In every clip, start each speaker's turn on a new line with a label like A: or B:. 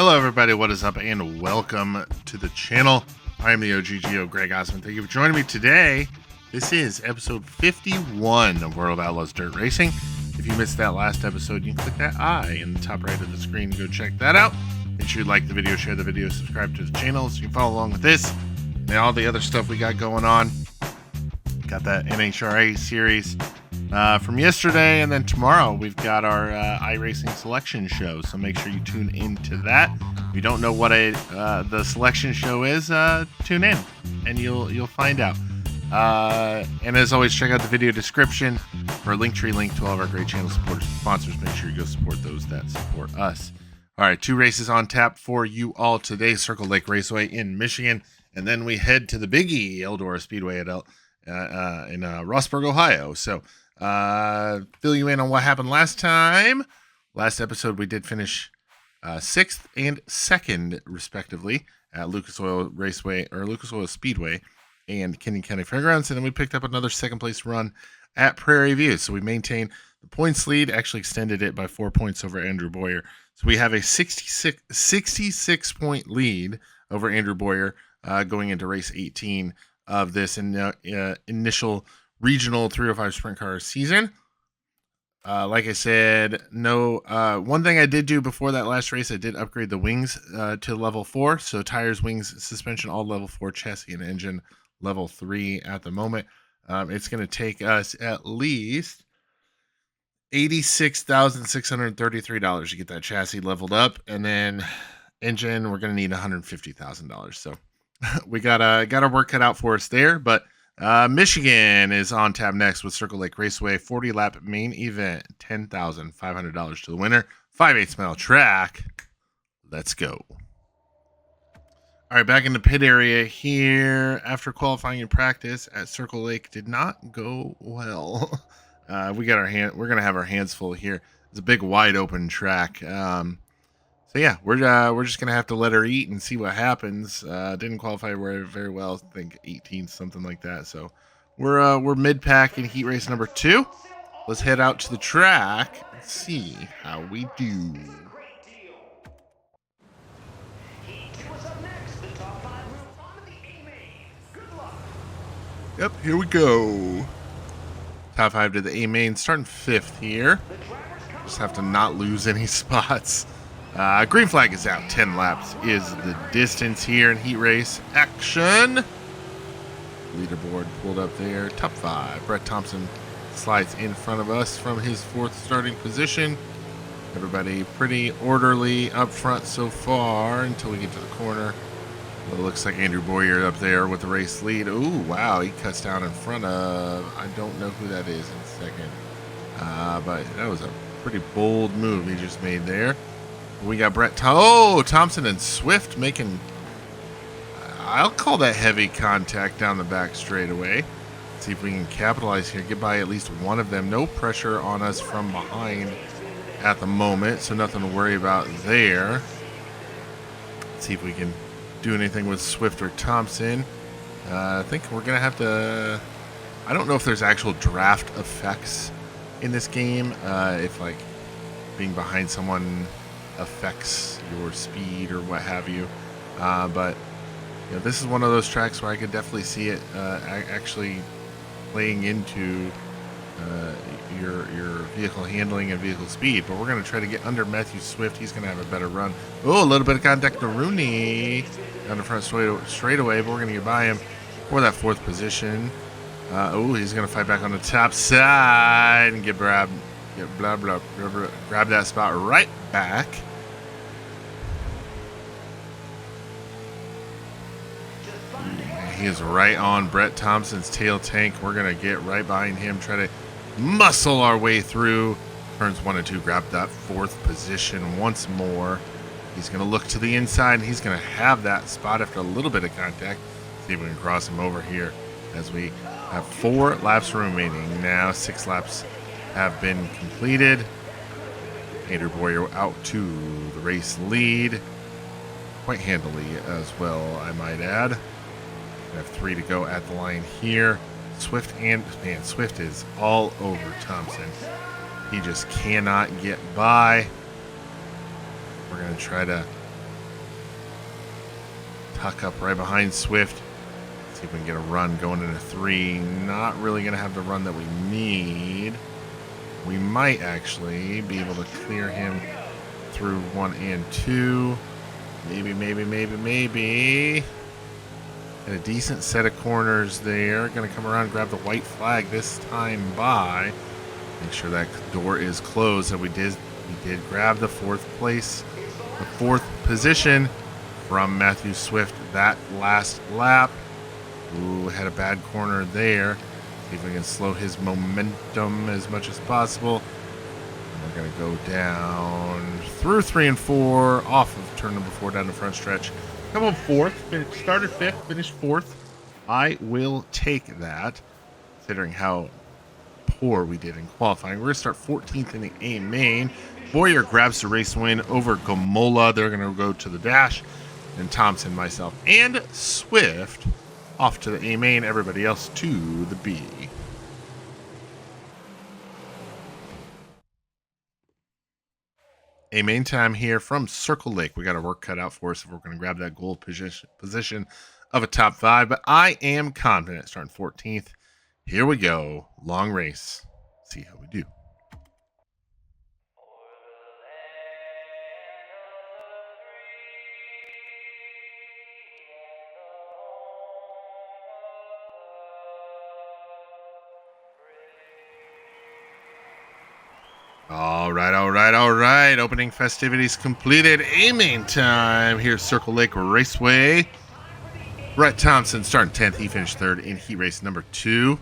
A: Hello everybody, what is up and welcome to the channel. I am the OGGO, Greg Osmond. Thank you for joining me today. This is episode 51 of World of Outlaws Dirt Racing. If you missed that last episode, you can click that I in the top right of the screen and go check that out. Make sure you like the video, share the video, subscribe to the channel so you can follow along with this and all the other stuff we got going on. Got that NHRA series from yesterday, and then tomorrow we've got our iRacing selection show, so make sure you tune into that. If you don't know what the selection show is, tune in and you'll find out. And as always, check out the video description for a Linktree link to all of our great channel supporters and sponsors. Make sure you go support those that support us. All right, 2 races on tap for you all today. Circle Lake Raceway in Michigan, and then we head to the Biggie Eldora Speedway at in Rossburg, Ohio. So fill you in on what happened last time. Last episode we did finish 6th and 2nd respectively at Lucas Oil Raceway or Lucas Oil Speedway and Kenyon County Fairgrounds, and then we picked up another 2nd place run at Prairie View. So we maintained the points lead, actually extended it by 4 points over Andrew Boyer. So we have a 66 point lead over Andrew Boyer going into race 18 of this initial regional 305 sprint car season. Like I said, one thing I did do before that last race, I did upgrade the wings to level 4. So tires, wings, suspension, all level 4, chassis and engine level 3 at the moment. It's going to take us at least $86,633 to get that chassis leveled up, and then engine we're going to need $150,000. So we got our work cut out for us there, but Michigan is on tap next with Circle Lake Raceway 40 lap main event, $10,500 to the winner, 5/8 mile track. Let's go. All right, back in the pit area here after qualifying in practice at Circle Lake did not go well. We're gonna have our hands full here. It's a big wide open track. So yeah, we're just gonna have to let her eat and see what happens. Didn't qualify very well. I think 18th, something like that. So we're mid pack in heat race number 2. Let's head out to the track and see how we do. Yep, here we go. Top 5 to the A main, starting 5th here. Just have to not lose any spots. Green flag is out. 10 laps is the distance here in heat race action. Leaderboard pulled up there. Top 5. Brett Thompson slides in front of us from his 4th starting position. Everybody pretty orderly up front so far until we get to the corner. Well, it looks like Andrew Boyer up there with the race lead. Ooh, wow, he cuts down in front of, I don't know who that is in second. But that was a pretty bold move he just made there. We got Thompson and Swift making, I'll call that heavy contact down the back straightaway. See if we can capitalize here, get by at least one of them. No pressure on us from behind at the moment, so nothing to worry about there. Let's see if we can do anything with Swift or Thompson. I think we're going to have to, I don't know if there's actual draft effects in this game, if like being behind someone affects your speed or what have you, but you know, this is one of those tracks where I could definitely see it actually playing into your vehicle handling and vehicle speed. But we're going to try to get under Matthew Swift. He's going to have a better run. Oh, a little bit of contact to Rooney down the front straightaway, but we're going to get by him for that 4th position. Oh, he's going to fight back on the top side and grab that spot right back. He is right on Brett Thompson's tail tank. We're going to get right behind him, try to muscle our way through. Turns 1 and 2, grab that 4th position once more. He's going to look to the inside, and he's going to have that spot after a little bit of contact. See if we can cross him over here as we have 4 laps remaining. Now 6 laps have been completed. Andrew Boyer out to the race lead. Quite handily as well, I might add. We have 3 to go at the line here. Swift is all over Thompson. He just cannot get by. We're going to try to tuck up right behind Swift. See if we can get a run going into 3. Not really going to have the run that we need. We might actually be able to clear him through 1 and 2. Maybe. And a decent set of corners there. Going to come around and grab the white flag this time by. Make sure that door is closed. And we did grab the 4th place, the 4th position from Matthew Swift that last lap. Ooh, had a bad corner there. See if we can slow his momentum as much as possible. And we're going to go down through 3 and 4, off of turn number 4 down the front stretch. Come on, 4th. Started 5th, finished 4th. I will take that, considering how poor we did in qualifying. We're going to start 14th in the A main. Boyer grabs the race win over Gamola. They're going to go to the dash. And Thompson, myself, and Swift off to the A main, everybody else to the B. A main time here from Circle Lake. We got our work cut out for us if we're going to grab that goal position of a top 5, but I am confident starting 14th. Here we go. Long race. See how we do. All right. Opening festivities completed. A-main time. Here's Circle Lake Raceway. Brett Thompson starting 10th. He finished 3rd in heat race number 2.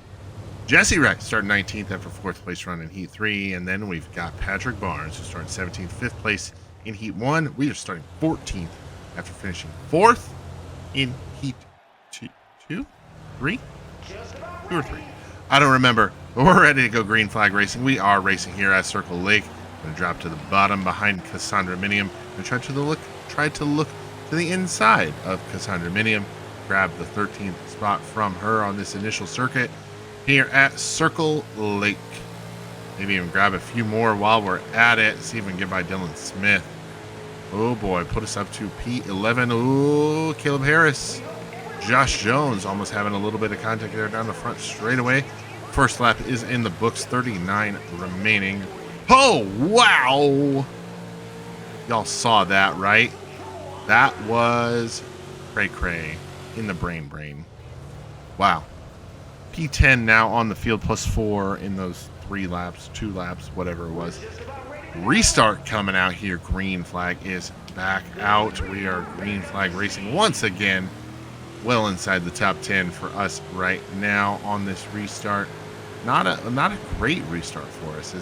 A: Jesse Wright starting 19th after 4th place run in heat 3. And then we've got Patrick Barnes, who started 17th, 5th place in heat 1. We are starting 14th after finishing 4th in heat 2, 3? 2 or 3. I don't remember. But we're ready to go green flag racing. We are racing here at Circle Lake. Going to drop to the bottom behind Cassandra Minium and try to look to the inside of Cassandra Minium. Grab the 13th spot from her on this initial circuit here at Circle Lake. Maybe even grab a few more while we're at it. See if we can get by Dylan Smith. Oh boy, put us up to P11. Ooh, Caleb Harris. Josh Jones almost having a little bit of contact there down the front straightaway. First lap is in the books, 39 remaining. Oh, wow. Y'all saw that, right? That was cray-cray in the brain. Wow. P10 now on the field, +4 in those 3 laps, 2 laps, whatever it was. Restart coming out here. Green flag is back out. We are green flag racing once again. Well inside the top 10 for us right now on this restart. Not a great restart for us.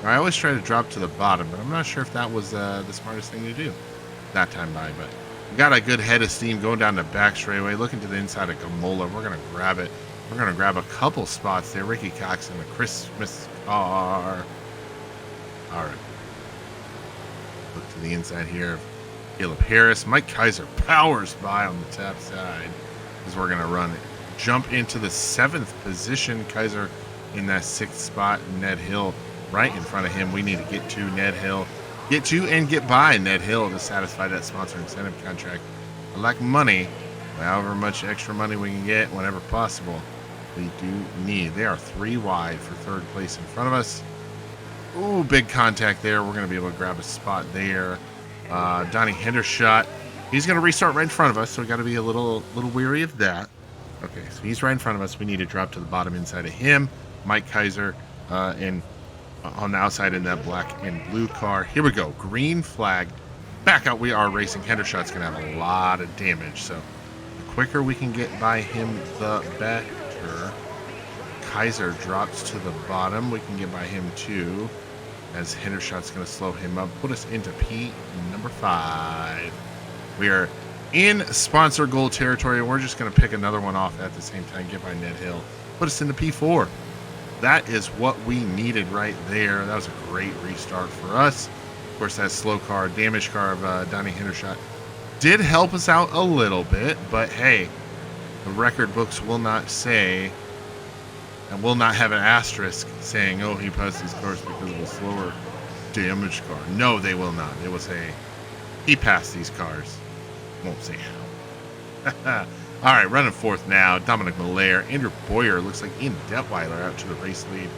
A: I always try to drop to the bottom, but I'm not sure if that was the smartest thing to do that time by. But we got a good head of steam going down the back straightaway, looking to the inside of Gamola. We're going to grab it. We're going to grab a couple spots there. Ricky Cox in the Christmas car. All right. Look to the inside here. Caleb Harris. Mike Kaiser powers by on the top side as we're going to run it. Jump into the 7th position. Kaiser in that 6th spot. Ned Hill right in front of him. We need to get to Ned Hill. Get to and get by Ned Hill to satisfy that sponsor incentive contract. I like money. However much extra money we can get whenever possible, we do need. They are 3 wide for 3rd place in front of us. Ooh, big contact there. We're going to be able to grab a spot there. Donnie Hendershot. He's going to restart right in front of us, so we got to be a little weary of that. Okay, so he's right in front of us. We need to drop to the bottom inside of him. Mike Kaiser and on the outside in that black and blue car. Here we go. Green flag. Back out. We are racing. Hendershot's going to have a lot of damage, so the quicker we can get by him, the better. Kaiser drops to the bottom. We can get by him too, as Hendershot's going to slow him up. Put us into P number 5. We are in sponsor goal territory, and we're just going to pick another one off at the same time. Get by Ned Hill. Put us into P4. That is what we needed right there. That was a great restart for us. Of course, that slow car, damaged car of Donnie Hendershot did help us out a little bit, but hey, the record books will not say and will not have an asterisk saying, oh, he passed these cars because of a slower damaged car. No, they will not. They will say he passed these cars. Won't say how. All right, running fourth now. Dominic Malaire. Andrew Boyer. Looks like Ian Detweiler out to the race lead.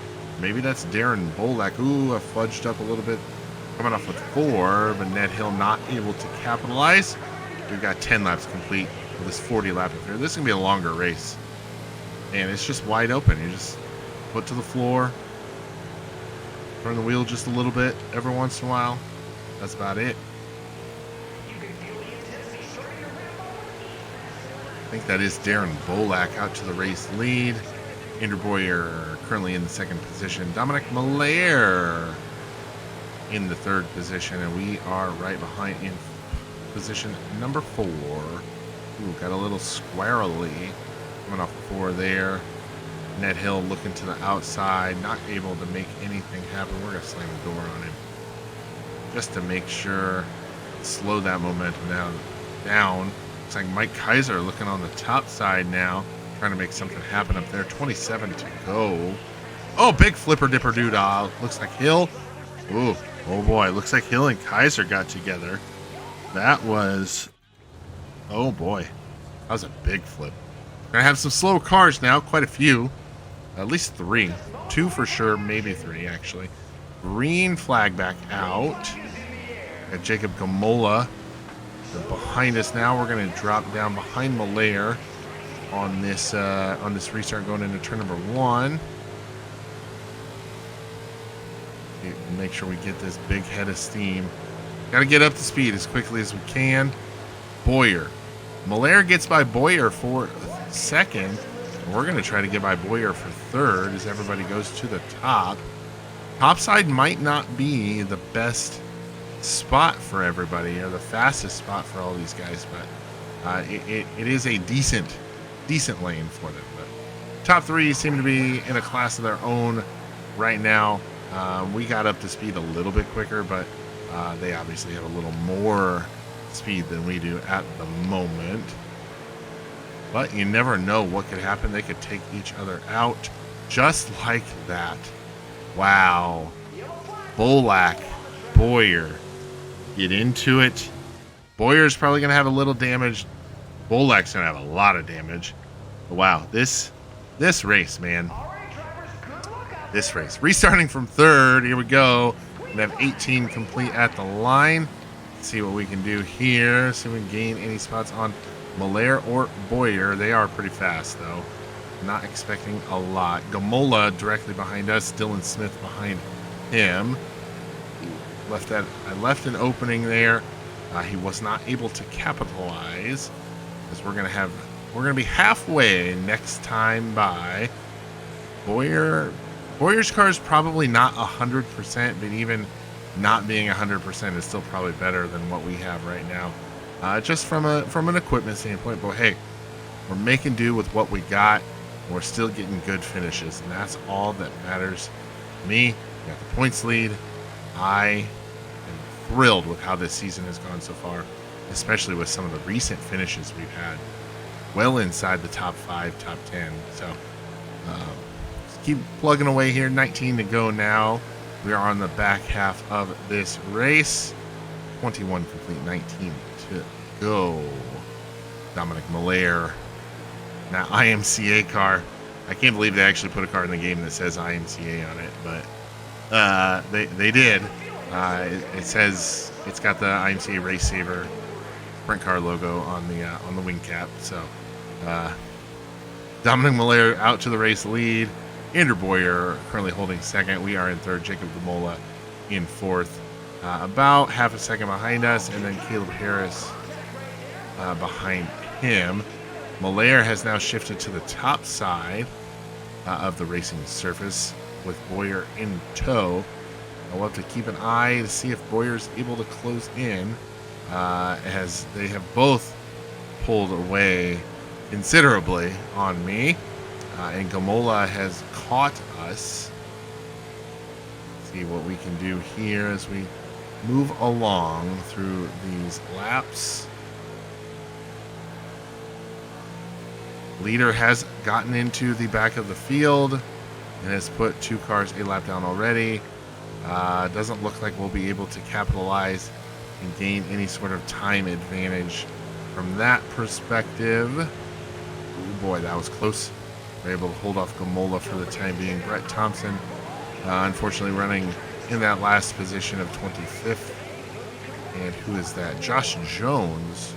A: Maybe that's Darren Bolak. Ooh, I fudged up a little bit. Coming off with 4, but Ned Hill not able to capitalize. We've got 10 laps complete with this 40 lap affair. This is going to be a longer race. And it's just wide open. You just foot to the floor. Turn the wheel just a little bit every once in a while. That's about it. I think that is Darren Bolak out to the race lead. Andrew Boyer currently in the second position. Dominic Malaire in the third position. And we are right behind in position number 4. Ooh, got a little squirrely. Coming off 4 there. Ned Hill looking to the outside. Not able to make anything happen. We're going to slam the door on him. Just to make sure. Slow that momentum down. Looks like Mike Kaiser looking on the top side now. Trying to make something happen up there. 27 to go. Oh, big flipper dipper doodah. Looks like Hill. Ooh, oh boy. Looks like Hill and Kaiser got together. That was... Oh boy. That was a big flip. Gonna have some slow cars now. Quite a few. At least 3. 2 for sure. Maybe 3 actually. Green flag back out. Got Jacob Gamola behind us now. We're going to drop down behind Malaire on this restart going into turn number 1. Make sure we get this big head of steam. Got to get up to speed as quickly as we can. Boyer. Malaire gets by Boyer for second. We're going to try to get by Boyer for third as everybody goes to the top. Topside might not be the best spot for everybody, or the fastest spot for all these guys, but it is a decent lane for them. But top 3 seem to be in a class of their own right now. We got up to speed a little bit quicker, but they obviously have a little more speed than we do at the moment. But you never know what could happen. They could take each other out just like that. Wow. Bolak, Boyer, get into it. Boyer's probably going to have a little damage. Bolak's going to have a lot of damage. But wow, this race, man. This race. Restarting from third. Here we go. We have 18 complete at the line. Let's see what we can do here. See if we can gain any spots on Malaire or Boyer. They are pretty fast, though. Not expecting a lot. Gamola directly behind us. Dylan Smith behind him. I left an opening there. He was not able to capitalize, because we're gonna be halfway next time by. Boyer's car is probably not 100%, but even not being 100% is still probably better than what we have right now. Just from an equipment standpoint, but hey, we're making do with what we got. We're still getting good finishes, and that's all that matters to me. We got the points lead. I am thrilled with how this season has gone so far, especially with some of the recent finishes we've had. Well inside the top 5, top 10. So just keep plugging away here. 19 to go now. We are on the back half of this race. 21 complete, 19 to go. Dominic Malaire. Now, IMCA car. I can't believe they actually put a car in the game that says IMCA on it, but they did. It says it's got the IMCA Race Saver sprint car logo on the wing cap. So Dominic Malaire out to the race lead. Andrew Boyer currently holding second. We are in third. Jacob Gamola in fourth. About half a second behind us, and then Caleb Harris behind him. Malaire has now shifted to the top side of the racing surface with Boyer in tow. We'll have to keep an eye to see if Boyer's able to close in, as they have both pulled away considerably on me, and Gamola has caught us. Let's see what we can do here as we move along through these laps. Leader has gotten into the back of the field and has put 2 cars a lap down already. Doesn't look like we'll be able to capitalize and gain any sort of time advantage from that perspective. Oh boy, that was close. We're able to hold off Gamola for the time being. Brett Thompson, unfortunately, running in that last position of 25th. And who is that? Josh Jones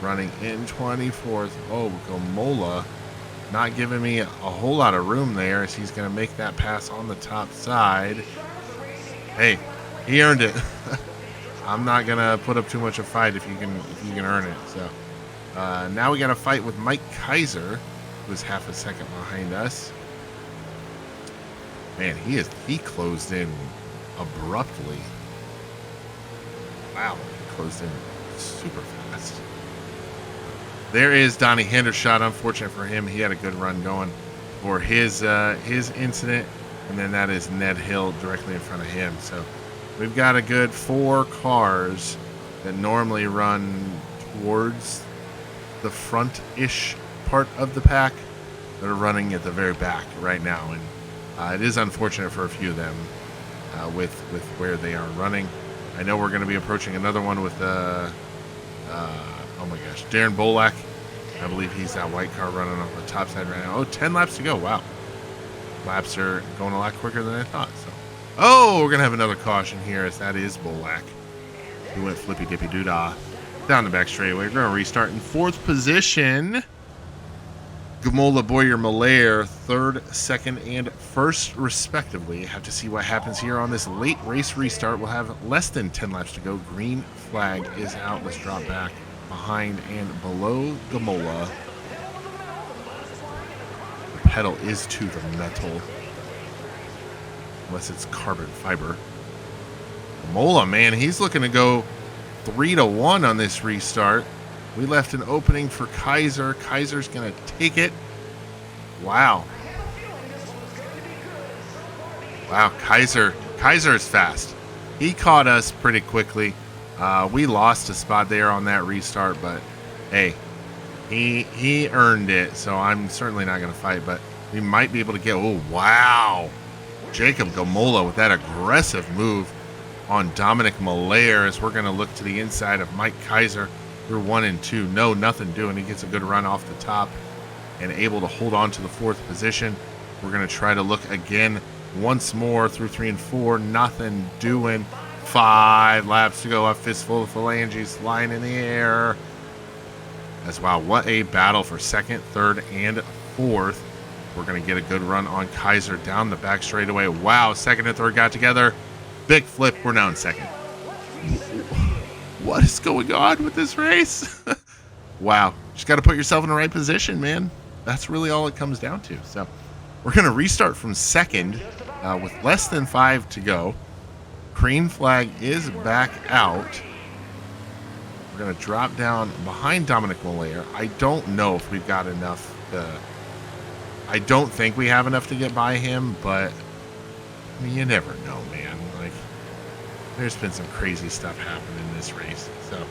A: running in 24th. Oh, Gamola not giving me a whole lot of room there as he's going to make that pass on the top side. Hey, he earned it. I'm not going to put up too much of a fight if you can earn it. So now we got a fight with Mike Kaiser, who's half a second behind us. Man, he closed in abruptly. Wow, he closed in super fast. There is Donnie Hendershot. Unfortunate for him, he had a good run going for his incident, and then that is Ned Hill directly in front of him. So we've got a good 4 cars that normally run towards the front-ish part of the pack that are running at the very back right now, and it is unfortunate for a few of them with where they are running. I know we're going to be approaching another one with oh my gosh, Darren Bolak. I believe he's that white car running on the top side right now. Oh, 10 laps to go. Wow. Laps are going a lot quicker than I thought. So, oh, we're going to have another caution here as that is Bolak, who went flippy dippy doo-dah down the back straightaway. We're going to restart in 4th position. Gamola, Boyer, Malaire, 3rd, 2nd, and 1st, respectively. Have to see what happens here on this late race restart. We'll have less than 10 laps to go. Green flag is out. Let's drop back behind and below Gamola. The pedal is to the metal, unless it's carbon fiber. Gamola, man, he's looking to go 3-1 on this restart. We left an opening for Kaiser. Kaiser's going to take it. Wow. Wow, Kaiser is fast. He caught us pretty quickly. We lost a spot there on that restart, but hey, he earned it, so I'm certainly not going to fight, but we might be able to get... Oh, wow. Jacob Gamola with that aggressive move on Dominic Malaire as we're going to look to the inside of Mike Kaiser. We're 1 and 2. No, nothing doing. He gets a good run off the top and able to hold on to the 4th position. We're going to try to look again once more through 3 and 4. Nothing doing. 5 laps to go. A fistful of phalanges flying in the air. As wow, what a battle for 2nd, 3rd, and 4th. We're going to get a good run on Kaiser down the back straightaway. Wow, 2nd and 3rd got together. Big flip. We're now in 2nd. What is going on with this race? Wow. Just got to put yourself in the right position, man. That's really all it comes down to. So we're going to restart from 2nd with less than 5 to go. Green flag is back out. We're going to drop down behind Dominic Malaire. I don't know if we've got enough I don't think we have enough to get by him, but I mean, you never know, man. Like, there's been some crazy stuff happen in this race. So,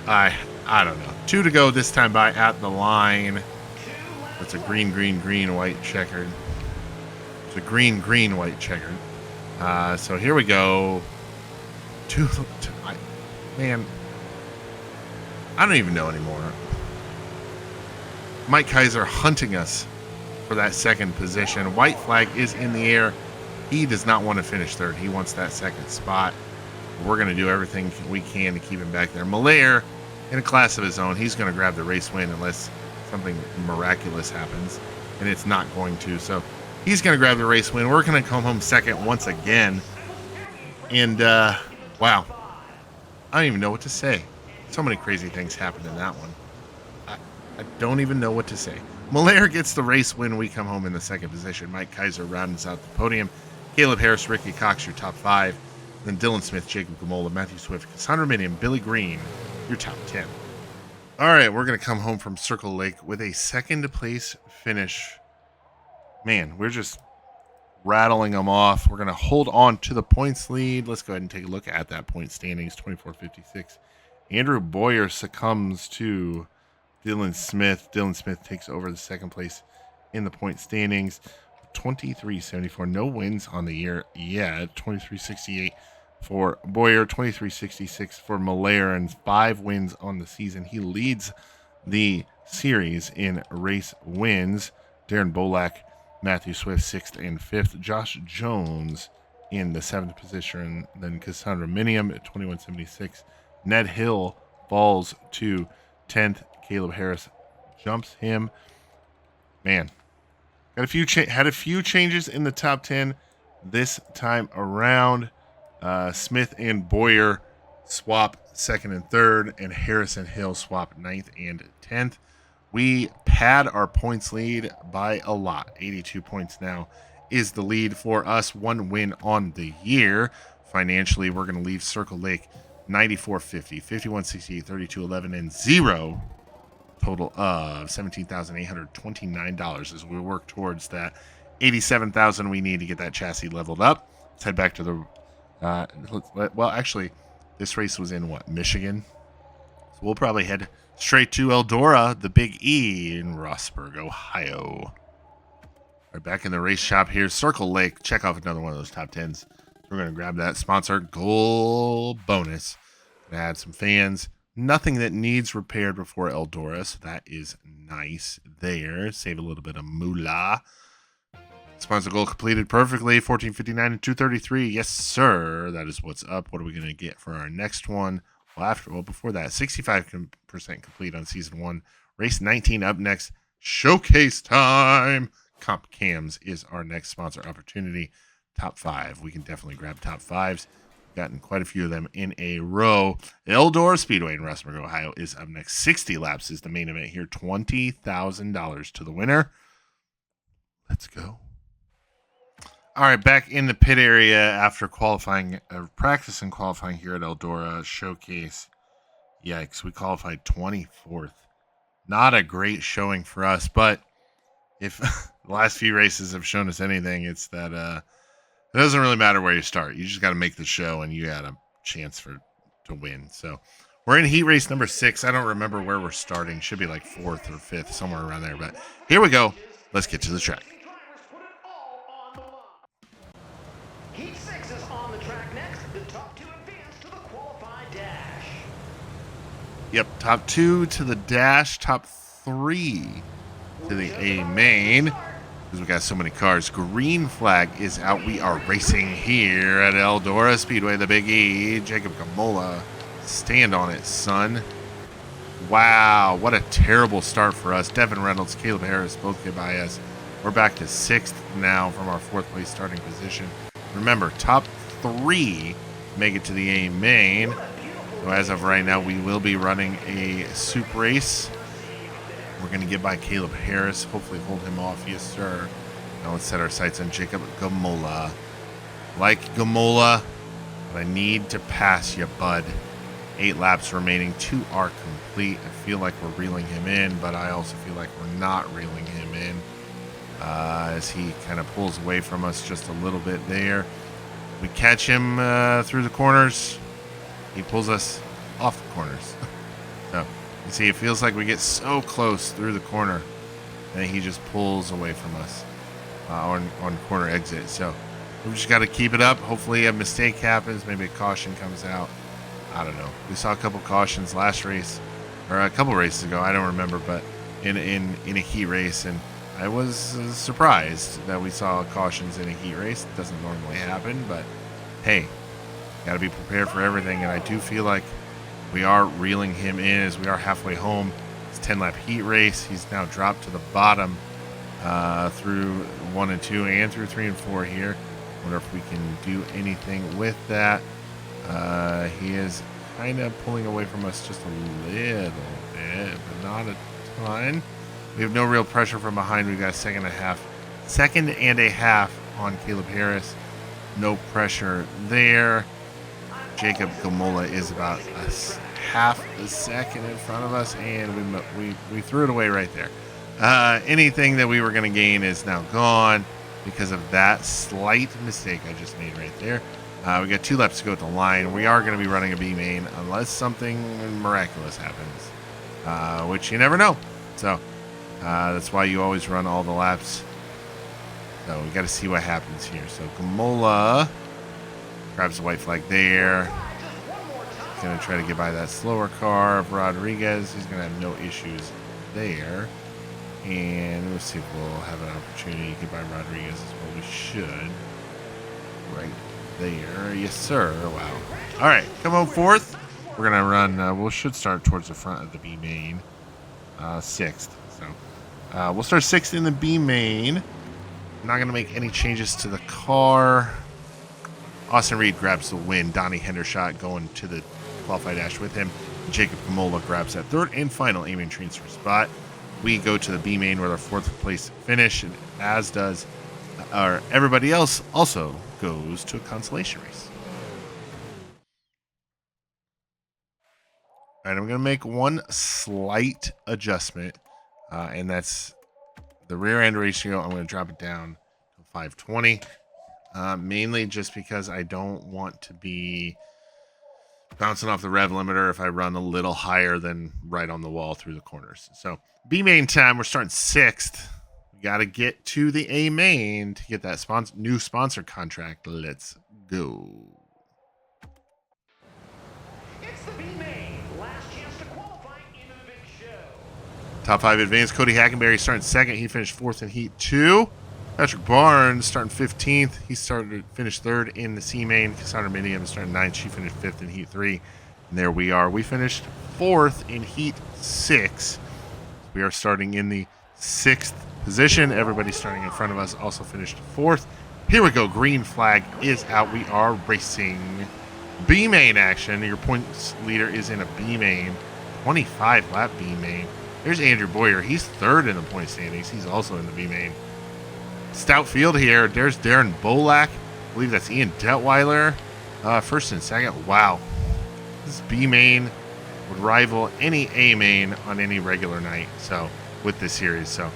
A: I don't know. 2 to go this time by at the line. It's a green, white checkered. It's a green, white checkered. So here we go. Man, I don't even know anymore. Mike Kaiser hunting us for that 2nd position. White flag is in the air. He does not want to finish 3rd. He wants that 2nd spot. We're going to do everything we can to keep him back there. Malaire, in a class of his own, he's going to grab the race win unless something miraculous happens, and it's not going to. So he's going to grab the race win. We're going to come home 2nd once again. And, wow. I don't even know what to say. So many crazy things happened in that one. I don't even know what to say. Malaire gets the race win. We come home in the 2nd position. Mike Kaiser rounds out the podium. Caleb Harris, Ricky Cox, your top 5. Then Dylan Smith, Jacob Gamola, Matthew Swift, Cassandra Minion, Billy Green, your top 10. All right, we're going to come home from Circle Lake with a 2nd place finish. Man, we're just rattling them off. We're going to hold on to the points lead. Let's go ahead and take a look at that point standings, 24-56. Andrew Boyer succumbs to Dylan Smith. Dylan Smith takes over the 2nd place in the point standings. 23-74. No wins on the year yet. 23-68. for Boyer, 23.66 for Malaire, and 5 wins on the season. He leads the series in race wins. Darren Bolak, Matthew Swift, 6th and 5th. Josh Jones in the 7th position. Then Cassandra Minium at 21.76. Ned Hill falls to 10th. Caleb Harris jumps him. Man, had a few changes in the top 10 this time around. Smith and Boyer swap 2nd and 3rd, and Harris and Hill swap 9th and 10th. We pad our points lead by a lot. 82 points now is the lead for us. 1 win on the year. Financially, we're going to leave Circle Lake 94.50, 51.68, 32.11, and 0. Total of $17,829 as we work towards that $87,000 we need to get that chassis leveled up. Let's head back to the well, actually, this race was in Michigan? So we'll probably head straight to Eldora, the Big E in Rossburg, Ohio. Right, back in the race shop here, Circle Lake. Check off another one of those top 10s. We're going to grab that sponsor goal bonus. Add some fans. Nothing that needs repaired before Eldora, so that is nice there. Save a little bit of moolah. Sponsor goal completed perfectly. 14.59 and 2.33. Yes, sir. That is what's up. What are we going to get for our next one? Well, before that, 65% complete on season 1. Race 19 up next. Showcase time. Comp Cams is our next sponsor opportunity. Top 5. We can definitely grab top 5s. Gotten quite a few of them in a row. Eldora Speedway in Rossburg, Ohio is up next. 60 laps is the main event here. $20,000 to the winner. Let's go. All right, back in the pit area after qualifying, practice and qualifying here at Eldora Showcase. Yikes, we qualified 24th. Not a great showing for us, but if the last few races have shown us anything, it's that it doesn't really matter where you start. You just got to make the show, and you got a chance to win. So we're in heat race number 6. I don't remember where we're starting. Should be like 4th or 5th, somewhere around there. But here we go. Let's get to the track.
B: Heat 6 is on the track next. The top 2 advance to the qualified dash.
A: Yep, top 2 to the dash, top 3 to the A main. Because we got so many cars. Green flag is out. We are racing here at Eldora Speedway, the Big E. Jacob Gamola, stand on it, son. Wow, what a terrible start for us. Devin Reynolds, Caleb Harris both get by us. We're back to 6th now from our 4th place starting position. Remember, top 3 make it to the A main. So as of right now, we will be running a soup race. We're going to get by Caleb Harris. Hopefully hold him off. Yes, sir. Now let's set our sights on Jacob Gamola. Like Gamola, but I need to pass you, bud. 8 laps remaining. 2 are complete. I feel like we're reeling him in, but I also feel like we're not reeling him in. As he kind of pulls away from us just a little bit there. We catch him through the corners. He pulls us off the corners. So you see, it feels like we get so close through the corner, and he just pulls away from us on corner exit. So we just got to keep it up. Hopefully a mistake happens. Maybe a caution comes out. I don't know. We saw a couple cautions last race, or a couple races ago. I don't remember, but in a heat race, and I was surprised that we saw cautions in a heat race. It doesn't normally happen, but hey, got to be prepared for everything. And I do feel like we are reeling him in as we are halfway home. It's 10-lap heat race. He's now dropped to the bottom through 1 and 2 and through 3 and 4 here. Wonder if we can do anything with that. He is kind of pulling away from us just a little bit, but not a ton. We have no real pressure from behind. We've got a second and a half on Caleb Harris. No pressure there. Jacob Gamola is about a half a second in front of us, and we threw it away right there. Anything that we were going to gain is now gone because of that slight mistake I just made right there. We got 2 laps to go at the line. We are going to be running a B main unless something miraculous happens, which you never know. So that's why you always run all the laps. So we got to see what happens here. So Gamola Grabs the white flag there. Going to try to get by that slower car of Rodriguez. He's going to have no issues there. And let's see if we'll have an opportunity to get by Rodriguez as well. We should. Right there. Yes, sir. Wow. All right. Come on, fourth. We're going to run. We should start towards the front of the B main. Sixth. So we'll start sixth in the B main. Not going to make any changes to the car. Austin Reed grabs the win. Donnie Hendershot going to the qualified dash with him. Jacob Kamola grabs that third and final A main transfer spot. We go to the B main with our fourth place finish, and as does everybody else also goes to a consolation race. All right, I'm going to make one slight adjustment, and that's the rear end ratio. I'm going to drop it down to 520, mainly just because I don't want to be bouncing off the rev limiter if I run a little higher than right on the wall through the corners. So B main time, we're starting sixth. We got to get to the A main to get that new sponsor contract. Let's go.
B: It's the B main. Last chance to qualify into the big show.
A: Top 5 advanced. Cody Hackenberry starting second. He finished fourth in Heat 2. Patrick Barnes starting 15th. He finished third in the C main. Cassandra Minium starting 9th. She finished 5th in Heat 3. And there we are. We finished 4th in Heat 6. We are starting in the 6th position. Everybody starting in front of us also finished 4th. Here we go. Green flag is out. We are racing B main action. Your points leader is in a B main. 25 lap B main. There's Andrew Boyer. He's 3rd in the point standings. He's also in the B main. Stout field here. There's Darren Bolak. I believe that's Ian Detweiler. First and second. Wow. This B main would rival any A main on any regular night. So with this series. So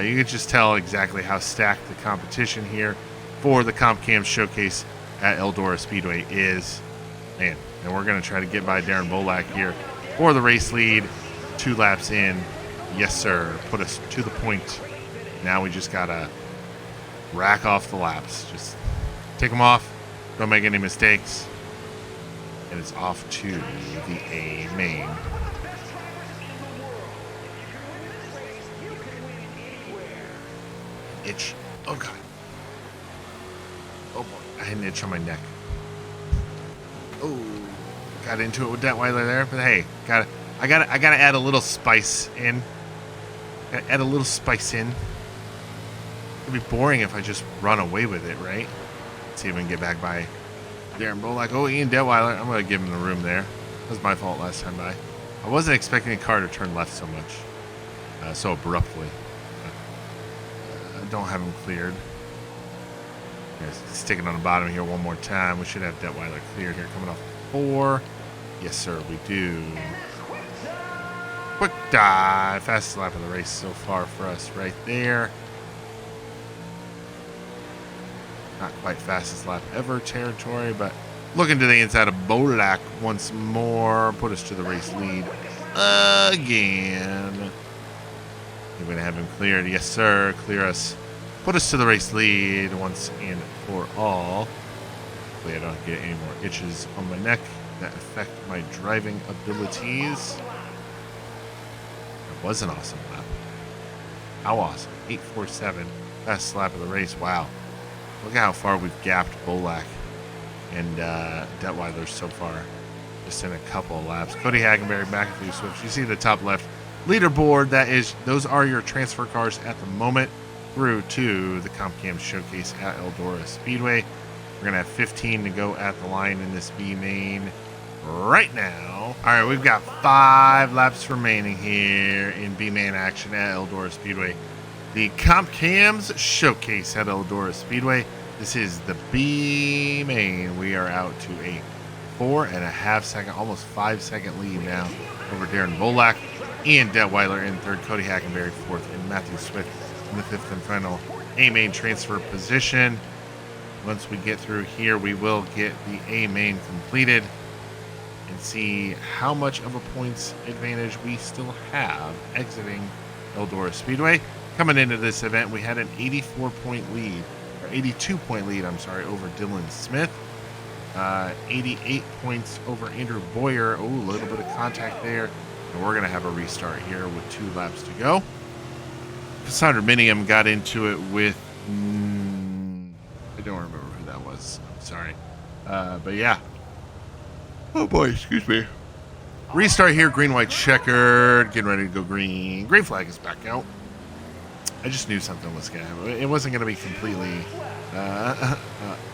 A: you can just tell exactly how stacked the competition here for the Comp Cam Showcase at Eldora Speedway is. Man, and we're going to try to get by Darren Bolak here for the race lead. 2 laps in. Yes, sir. Put us to the point. Now we just got to rack off the laps. Just take them off. Don't make any mistakes. And it's off to the A main. Itch. Oh, God. Oh, boy. I had an itch on my neck. Oh. Got into it with Detweiler there. But, hey, I gotta add a little spice in. Add a little spice in. It'd be boring if I just run away with it, right? Let's see if we can get back by Darren Bolak. Oh, Ian Detweiler. I'm going to give him the room there. That was my fault last time by. I wasn't expecting a car to turn left so much. So abruptly. I don't have him cleared. Sticking on the bottom here one more time. We should have Detweiler cleared here. Coming off 4. Yes, sir, we do. Quick dive. Fastest lap of the race so far for us right there. Not quite fastest lap ever territory, but looking to the inside of Bolak once more. Put us to the race lead again. We're going to have him cleared. Yes, sir. Clear us. Put us to the race lead once and for all. Hopefully I don't get any more itches on my neck that affect my driving abilities. It was an awesome lap. How awesome. 8:47. Fastest lap of the race. Wow. Look at how far we've gapped Bolak and Detweiler so far. Just in a couple of laps. Cody Hackenberry, McAfee, Swift. You see the top left leaderboard. Those are your transfer cars at the moment through to the Comp Cam Showcase at Eldora Speedway. We're going to have 15 to go at the line in this B main right now. All right, we've got 5 laps remaining here in B main action at Eldora Speedway. The Comp Cams Showcase at Eldora Speedway. This is the B main. We are out to a 4.5 second, almost 5 second lead now over Darren Bolak. Ian Detweiler in 3rd, Cody Hackenberry 4th, and Matthew Swift in the 5th and final A main transfer position. Once we get through here, we will get the A main completed and see how much of a points advantage we still have exiting Eldora Speedway. Coming into this event, we had an 82-point lead, I'm sorry, over Dylan Smith. 88 points over Andrew Boyer. Oh, a little bit of contact there. And we're going to have a restart here with 2 laps to go. Cassandra Minium got into it with... I don't remember who that was. I'm sorry. But yeah. Oh boy, excuse me. Restart here, green, white, checkered. Getting ready to go green. Green flag is back out. I just knew something was going to happen. It wasn't going to be completely...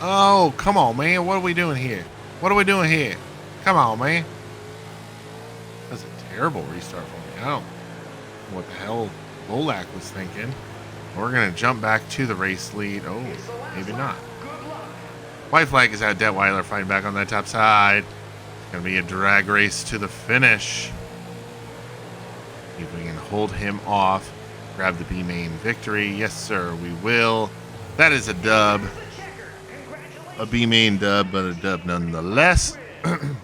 A: oh, come on, man. What are we doing here? What are we doing here? Come on, man. That's a terrible restart for me. I don't know what the hell Bolak was thinking. We're going to jump back to the race lead. Oh, maybe not. White flag is out. Detweiler fighting back on that top side. Going to be a drag race to the finish. If we can hold him off. Grab the B main victory. Yes, sir, we will. That is a dub. A B main dub, but a dub nonetheless. We're going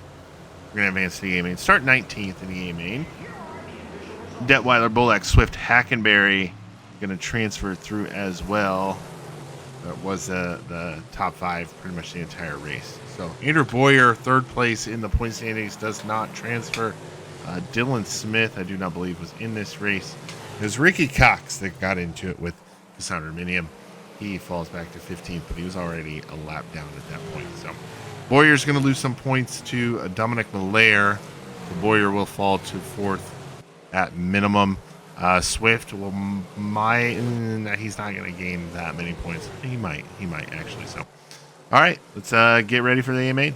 A: to advance to the A main. Start 19th in the A main. Detweiler, Bolak, Swift, Hackenberry going to transfer through as well. That was the top 5 pretty much the entire race. So Andrew Boyer, 3rd place in the point standings, does not transfer. Dylan Smith, I do not believe, was in this race. It was Ricky Cox that got into it with Cassandra Minium. He falls back to 15th, but he was already a lap down at that point. So Boyer's going to lose some points to Dominic Malaire. So Boyer will fall to 4th at minimum. Swift will he's not going to gain that many points. He might actually. So, all right, let's get ready for the A main.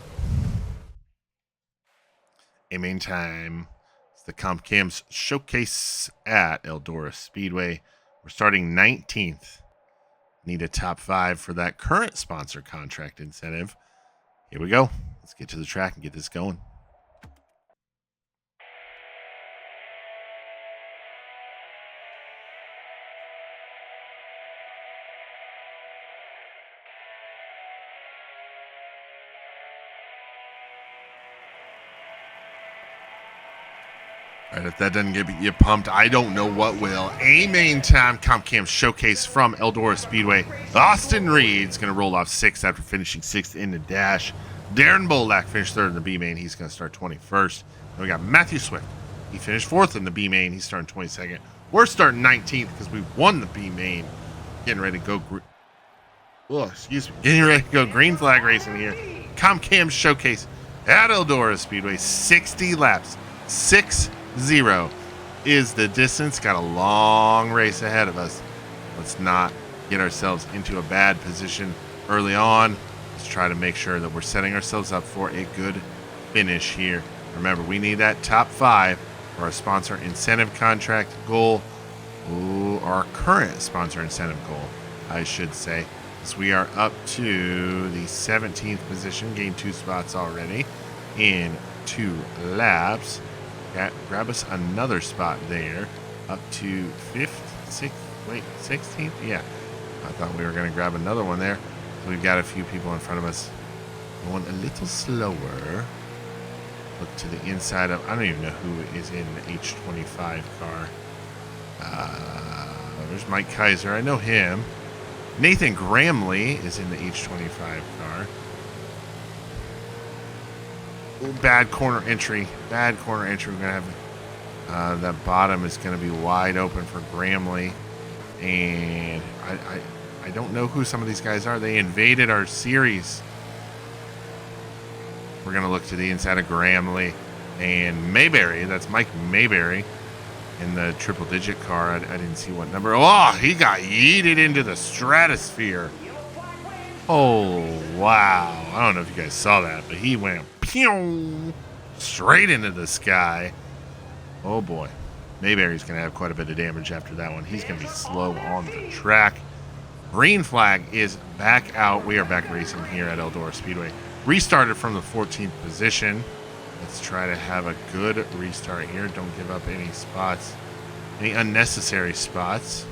A: A main time. It's the Comp Cams showcase at Eldora Speedway. We're starting 19th. Need a top 5 for that current sponsor contract incentive. Here we go. Let's get to the track and get this going. All right, if that doesn't get you pumped, I don't know what will. A main time Comp Cam showcase from Eldora Speedway. Austin Reed's going to roll off 6th after finishing 6th in the dash. Darren Bolak finished 3rd in the B main. He's going to start 21st. And we got Matthew Swift. He finished 4th in the B main. He's starting 22nd. We're starting 19th because we won the B main. Getting ready to go. Getting ready to go green flag racing here. Comp Cam showcase at Eldora Speedway. 60 laps. 6-0 is the distance. Got a long race ahead of us. Let's not get ourselves into a bad position early on. Let's try to make sure that we're setting ourselves up for a good finish here. Remember, we need that top 5 for our sponsor incentive contract goal. Our current sponsor incentive goal, I should say. So we are up to the 17th position, gained 2 spots already in 2 laps. Grab us another spot there, up to 16th? Yeah, I thought we were going to grab another one there. So we've got a few people in front of us going a little slower. Look to the inside of, I don't even know who is in the H25 car. There's Mike Kaiser, I know him. Nathan Gramley is in the H25 car. Bad corner entry. We're going to have that bottom is going to be wide open for Gramley. And I don't know who some of these guys are. They invaded our series. We're going to look to the inside of Gramley and Mayberry. That's Mike Mayberry in the triple digit car. I didn't see what number. Oh, he got yeeted into the stratosphere. Oh, wow. I don't know if you guys saw that, but he went pew, straight into the sky. Oh, boy. Mayberry's going to have quite a bit of damage after that one. He's going to be slow on the track. Green flag is back out. We are back racing here at Eldora Speedway. Restarted from the 14th position. Let's try to have a good restart here. Don't give up any spots, any unnecessary spots.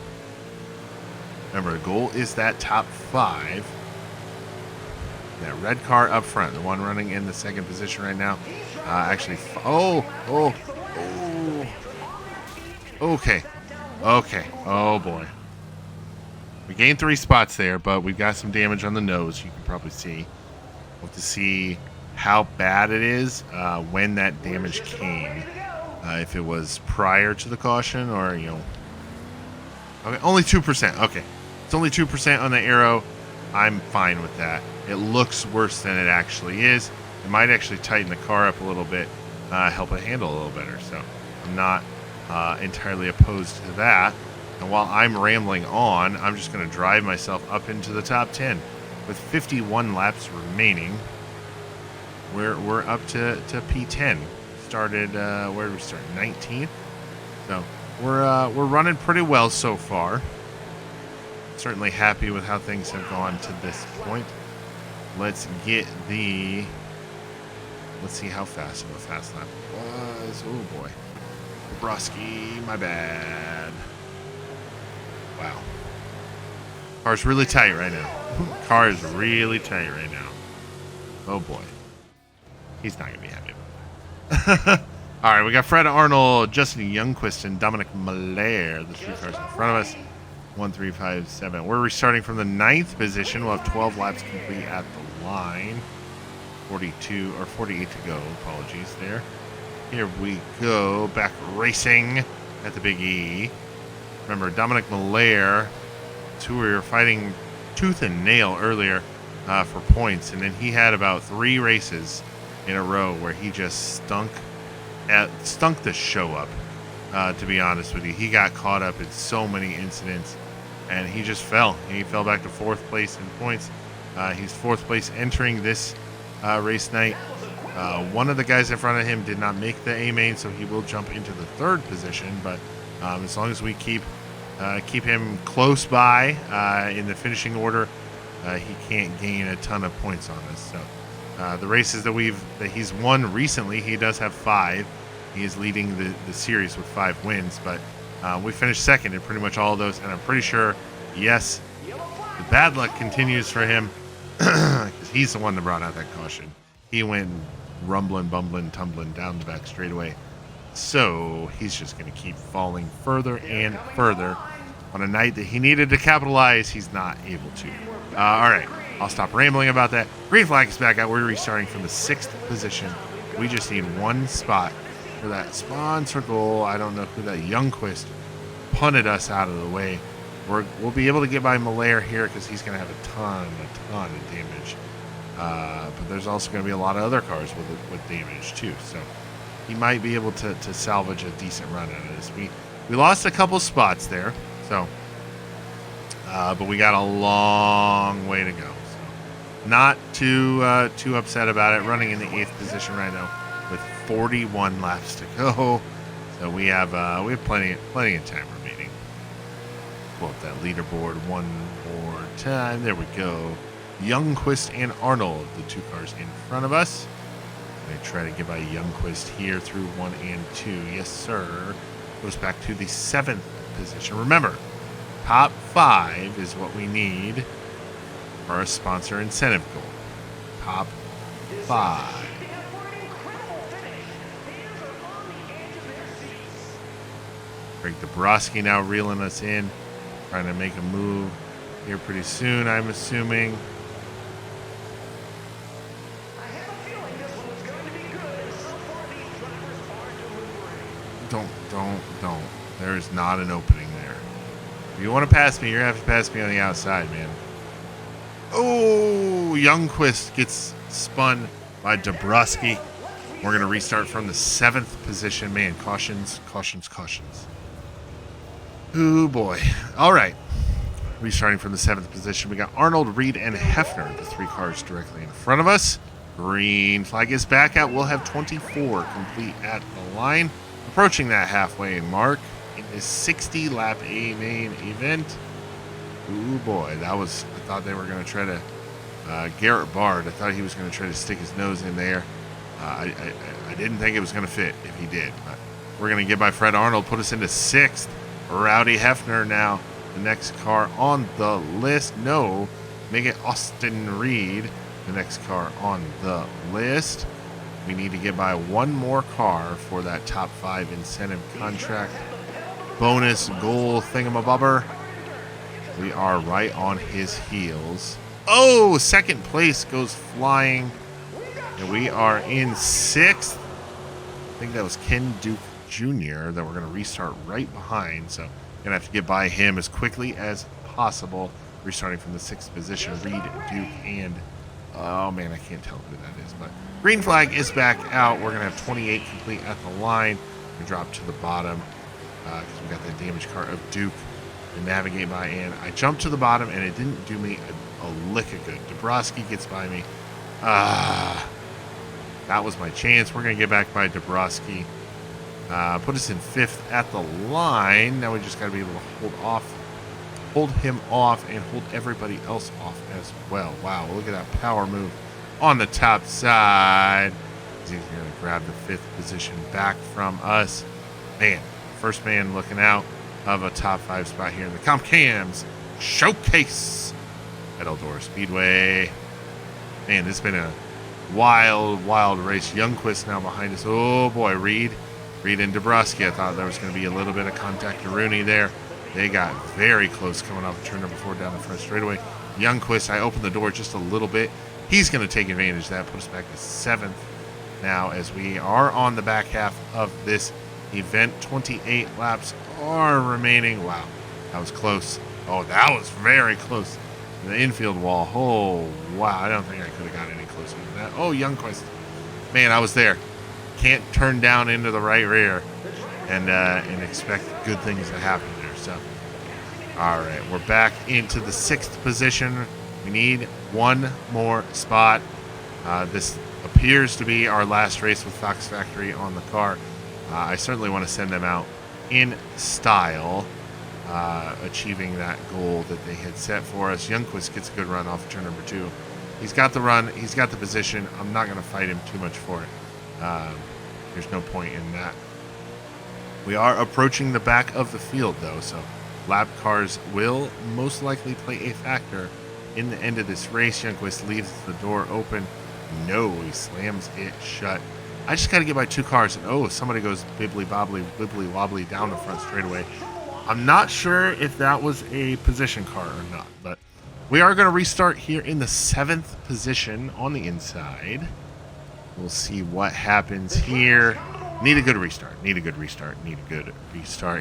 A: Remember, the goal is that top 5. That red car up front, the one running in the 2nd position right now. Okay. Oh, boy. We gained 3 spots there, but we've got some damage on the nose, you can probably see. We'll have to see how bad it is when that damage came. If it was prior to the caution or, Okay, only 2%. Okay. It's only 2% on the arrow. I'm fine with that. It looks worse than it actually is. It might actually tighten the car up a little bit, help it handle a little better. So I'm not entirely opposed to that. And while I'm rambling on, I'm just going to drive myself up into the top 10. With 51 laps remaining, we're up to P10. Started, where did we start? 19th. So we're running pretty well so far. Certainly happy with how things have gone to this point. Let's see how fast of a fast lap it was. Oh boy. Bobrovsky, my bad. Wow. Car's really tight right now. Car is really tight right now. Oh boy. He's not going to be happy about that. All right, we got Fred Arnold, Justin Youngquist, and Dominic Malaire. The 3 cars in front of us. 1, 3, 5, 7. We're restarting from the 9th position. We'll have 12 laps complete at the line. 48 to go. Apologies there. Here we go. Back racing at the Big E. Remember, Dominic Malaire, who we were fighting tooth and nail earlier for points, and then he had about 3 races in a row where he just stunk the show up. To be honest with you, he got caught up in so many incidents, and he just fell. He fell back to 4th place in points. He's 4th place entering this race night. One of the guys in front of him did not make the A main, so he will jump into the 3rd position. But as long as we keep him close by in the finishing order, he can't gain a ton of points on us. So the races that he's won recently, he does have 5. He is leading the series with 5 wins, but we finished 2nd in pretty much all of those, and I'm pretty sure, yes, the bad luck continues for him because he's the one that brought out that caution. He went rumbling, bumbling, tumbling down the back straightaway, so he's just going to keep falling further and further. On a night that he needed to capitalize, he's not able to. All right, I'll stop rambling about that. Green flag is back out. We're restarting from the 6th position. We just need 1 spot for that sponsor goal. I don't know who that Youngquist punted us out of the way. We'll be able to get by Malaire here because he's going to have a ton of damage. But there's also going to be a lot of other cars with damage too. So he might be able to salvage a decent run out of this. We lost a couple spots there. So, but we got a long way to go. So not too upset about it. Running in the 8th position right now with 41 laps to go. So we have plenty of time remaining. Pull up that leaderboard one more time. There we go. Youngquist and Arnold, the 2 cars in front of us. They try to get by Youngquist here through 1 and 2. Yes, sir. Goes back to the 7th position. Remember, top 5 is what we need for our sponsor incentive goal. Top 5. Greg Dabrowski now reeling us in, trying to make a move here pretty soon, I'm assuming. Don't. There is not an opening there. If you want to pass me, you're going to have to pass me on the outside, man. Oh, Youngquist gets spun by Dabrowski. We're going to restart from the 7th position. Man, cautions. Oh, boy. All right. Restarting from the 7th position, we got Arnold, Reed, and Hefner, the 3 cars directly in front of us. Green flag is back out. We'll have 24 complete at the line. Approaching that halfway mark in this 60-lap A main event. Ooh, boy. I thought they were going to try to... Garrett Bard, I thought he was going to try to stick his nose in there. I didn't think it was going to fit if he did. But we're going to get by Fred Arnold, put us into 6th. Rowdy Hefner now the next car on the list. No, make it Austin Reed the next car on the list. We need to get by 1 more car for that top 5 incentive contract bonus goal thingamabobber. We are right on his heels. Oh, second place goes flying. And we are in 6th. I think that was Ken Duke Jr. that we're going to restart right behind. So going to have to get by him as quickly as possible. Restarting from the 6th position. Reed, Duke, and... oh, man, I can't tell who that is. But green flag is back out. We're going to have 28 complete at the line. We drop to the bottom because we got that damage car of Duke to navigate by. And I jumped to the bottom, and it didn't do me a lick of good. Dabrowski gets by me. That was my chance. We're going to get back by Dabrowski. Put us in 5th at the line. Now we just got to be able to hold him off, and hold everybody else off as well. Wow, look at that power move on the top side. He's going to grab the 5th position back from us. Man, first man looking out of a top 5 spot here in the Comp Cams Showcase at Eldora Speedway. Man, this has been a wild race. Youngquist now behind us. Oh boy, Reed and Dabrowski. I thought there was going to be a little bit of contact to Rooney there. They got very close coming off of turn number 4 down the front straightaway. Youngquist, I opened the door just a little bit. He's going to take advantage of that, put us back to 7th now as we are on the back half of this event. 28 laps are remaining. Wow, that was close. Oh, that was very close. The infield wall. Oh, wow. I don't think I could have got any closer than that. Oh, Youngquist. Man, I was there. Can't turn down into the right rear and expect good things to happen there. So, all right. We're back into the 6th position. We need one more spot. This appears to be our last race with Fox Factory on the car. I certainly want to send them out in style. Achieving that goal that they had set for us. Youngquist gets a good run off of turn number 2. He's got the run. He's got the position. I'm not going to fight him too much for it. There's no point in that. We are approaching the back of the field, though, so lap cars will most likely play a factor in the end of this race. Youngquist leaves the door open. No, he slams it shut. I just got to get by 2 cars, and oh, somebody goes wibbly wobbly down the front straightaway. I'm not sure if that was a position car or not, but we are going to restart here in the 7th position on the inside. We'll see what happens here. Need a good restart. Need a good restart.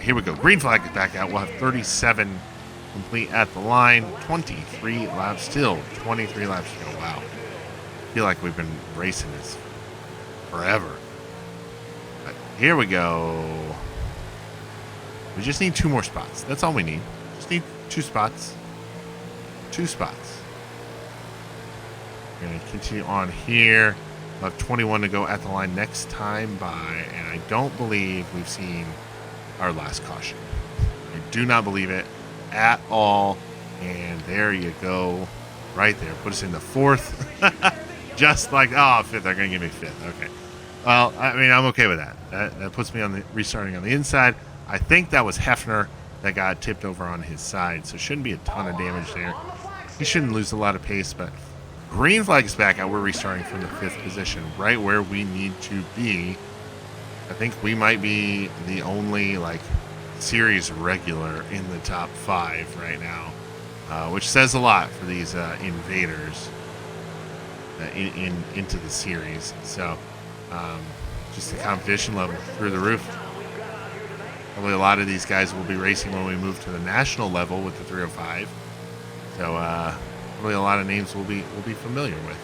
A: Here we go. Green flag is back out. We'll have 37 complete at the line. 23 laps still. 23 laps to go. Wow. I feel like we've been racing this forever. But here we go. We just need 2 more spots. That's all we need. Just need 2 spots. 2 spots. We're going to continue on here. We'll have 21 to go at the line next time by. And I don't believe we've seen our last caution. I do not believe it at all. And there you go. Right there. Put us in the 4th. Just like, oh, 5th. They're going to give me 5th. Okay. Well, I mean, I'm okay with that. That puts me on the restarting on the inside. I think that was Hefner that got tipped over on his side, so shouldn't be a ton of damage there. He shouldn't lose a lot of pace, but green flag is back out. We're restarting from the 5th position, right where we need to be. I think we might be the only, series regular in the top 5 right now, which says a lot for these invaders into the series. So, just the competition level through the roof. Probably a lot of these guys will be racing when we move to the national level with the 305. So probably a lot of names we'll be familiar with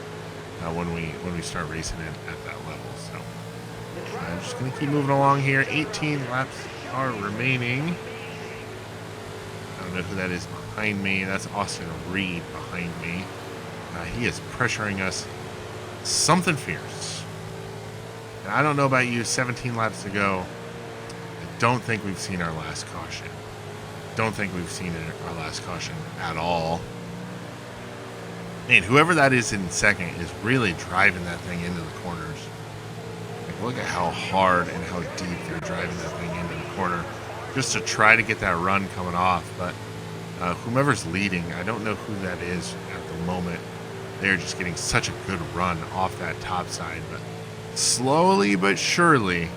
A: when we start racing it at that level. So I'm just going to keep moving along here. 18 laps are remaining. I don't know who that is behind me. That's Austin Reed behind me. He is pressuring us something fierce. And I don't know about you. 17 laps to go. Don't think we've seen our last caution. Don't think we've seen our last caution at all. Man, whoever that is in second is really driving that thing into the corners. Look at how hard and how deep they're driving that thing into the corner just to try to get that run coming off. But whomever's leading, I don't know who that is at the moment. They're just getting such a good run off that top side. But slowly but surely,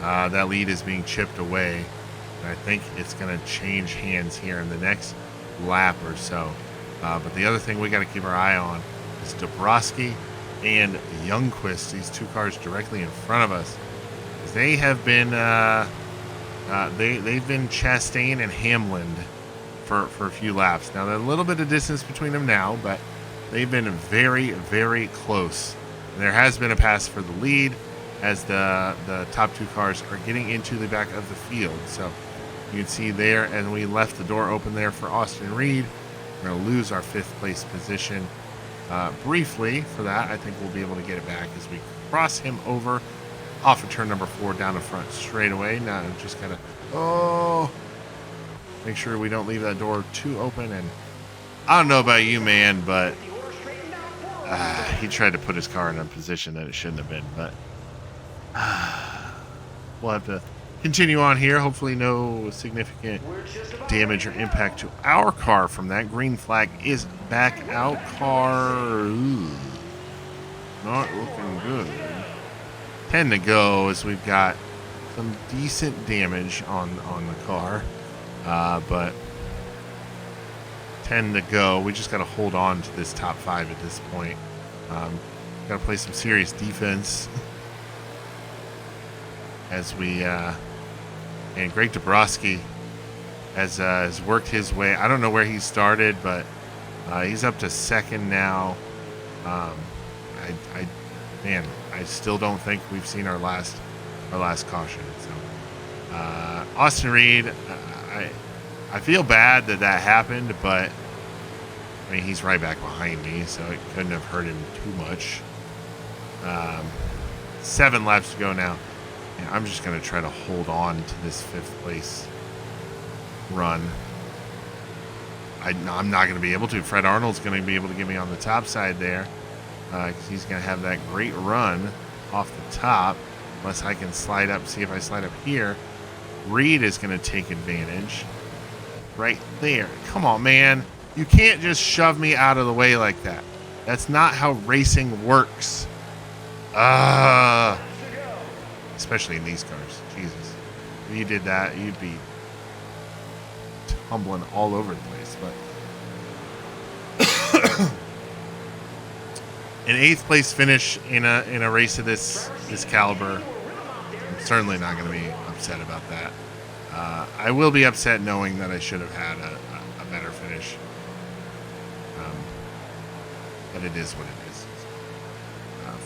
A: that lead is being chipped away. And I think it's going to change hands here in the next lap or so. But the other thing we got to keep our eye on is Dabrowski and Youngquist, these two cars directly in front of us. They have been they've been Chastain and Hamlin for a few laps. Now there's a little bit of distance between them now, but they've been very, very close. And there has been a pass for the lead as the top two cars are getting into the back of the field. So you can see there, and we left the door open there for Austin Reed. We're going to lose our 5th place position briefly for that. I think we'll be able to get it back as we cross him over off of turn number 4 down the front straight away. Now just kind of, make sure we don't leave that door too open. And I don't know about you, man, but he tried to put his car in a position that it shouldn't have been. But we'll have to continue on here. Hopefully no significant damage or impact to our car from that. Green flag is back out. Car not looking good. 10 to go as we've got some decent damage on the car. But 10 to go. We just got to hold on to this top 5 at this point. Got to play some serious defense as we and Greg Dabrowski has worked his way. I don't know where he started, but he's up to 2nd now. I still don't think we've seen our last caution. So Austin Reed, I feel bad that happened, but I mean he's right back behind me, so it couldn't have hurt him too much. 7 laps to go now. And I'm just going to try to hold on to this 5th place run. I'm not going to be able to. Fred Arnold's going to be able to get me on the top side there. Because he's going to have that great run off the top. Unless I can slide up, see if I slide up here. Reed is going to take advantage. Right there. Come on, man. You can't just shove me out of the way like that. That's not how racing works. Especially in these cars. Jesus. If you did that, you'd be tumbling all over the place. But an 8th place finish in a race of this caliber, I'm certainly not going to be upset about that. I will be upset knowing that I should have had a better finish. But it is what it is.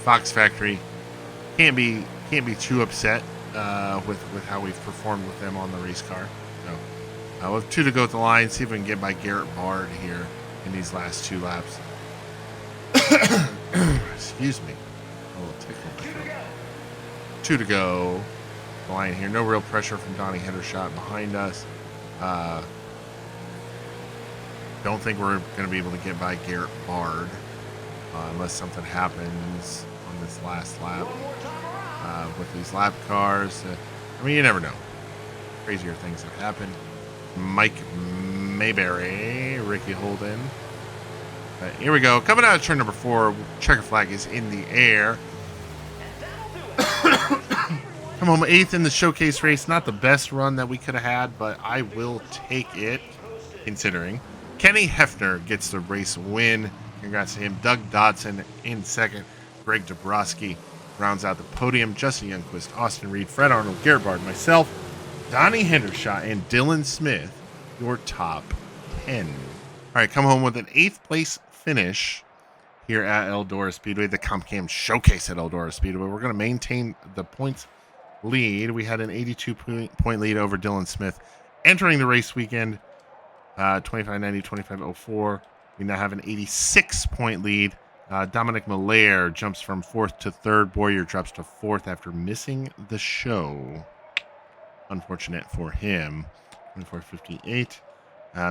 A: Fox Factory can't be too upset with how we've performed with them on the race car. So with 2 to go at the line, see if we can get by Garrett Bard here in these last 2 laps. Excuse me. A little tickle. 2 to go. The line here. No real pressure from Donnie Hendershot behind us. Don't think we're going to be able to get by Garrett Bard unless something happens on this last lap with these lap cars. I mean, you never know. Crazier things have happened. Mike Mayberry, Ricky Holden. Here we go. Coming out of turn number 4, checker flag is in the air. Come home 8th in the showcase race. Not the best run that we could have had, but I will take it, considering. Kenny Hefner gets the race win. Congrats to him. Doug Dodson in 2nd. Greg Dabrowski rounds out the podium. Justin Youngquist, Austin Reed, Fred Arnold, Garrett Bard, myself, Donnie Hendershot, and Dylan Smith, your top 10. All right, come home with an 8th place finish here at Eldora Speedway, the CompCam Showcase at Eldora Speedway. We're going to maintain the points lead. We had an 82-point lead over Dylan Smith entering the race weekend, 2590, 2504. We now have an 86-point lead. Dominic Malaire jumps from 4th to 3rd. Boyer drops to 4th after missing the show. Unfortunate for him. 2458.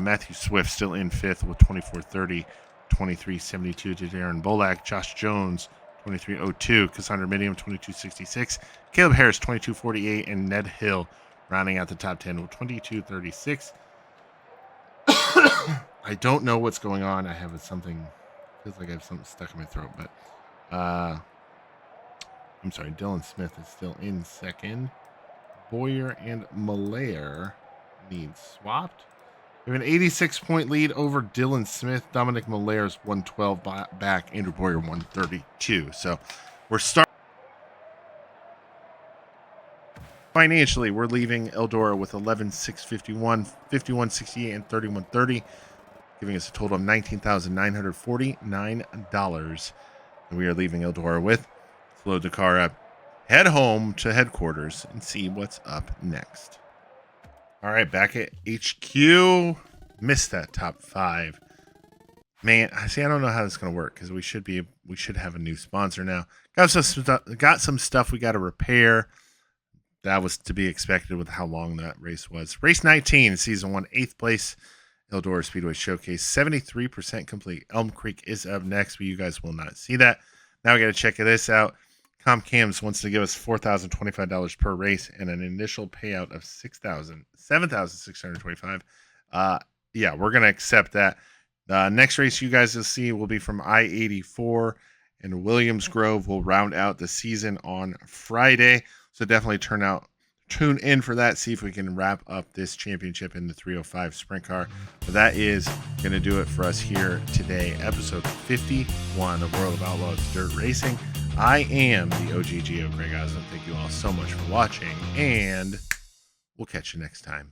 A: Matthew Swift still in 5th with 2430. 2372 to Darren Bolak. Josh Jones, 2302. Cassandra Minium, 2266. Caleb Harris, 2248. And Ned Hill rounding out the top 10 with 2236. I don't know what's going on. I have something. Feels like I have something stuck in my throat. But I'm sorry. Dylan Smith is still in 2nd. Boyer and Malaire need swapped. We have an 86-point lead over Dylan Smith. Dominic Malaire's 112 back. Andrew Boyer 132. So we're starting. Financially, we're leaving Eldora with 11,651, 5168, and 3130, giving us a total of $19,949. And we are leaving Eldora with. Let's load the car up, head home to headquarters, and see what's up next. All right, back at HQ. Missed that top 5. Man, I don't know how this is going to work because we should have a new sponsor now. Got some stuff we got to repair. That was to be expected with how long that race was. Race 19, season 1, 8th place, Eldora Speedway Showcase, 73% complete. Elm Creek is up next, but you guys will not see that. Now we got to check this out. Comp Cams wants to give us $4,025 per race and an initial payout of $7,625. Yeah, we're going to accept that. The next race you guys will see will be from I-84, and Williams Grove will round out the season on Friday. So definitely tune in for that. See if we can wrap up this championship in the 305 sprint car. But that is going to do it for us here today. Episode 51 of World of Outlaws Dirt Racing. I am the OGGO, Greg Osmond. Thank you all so much for watching, and we'll catch you next time.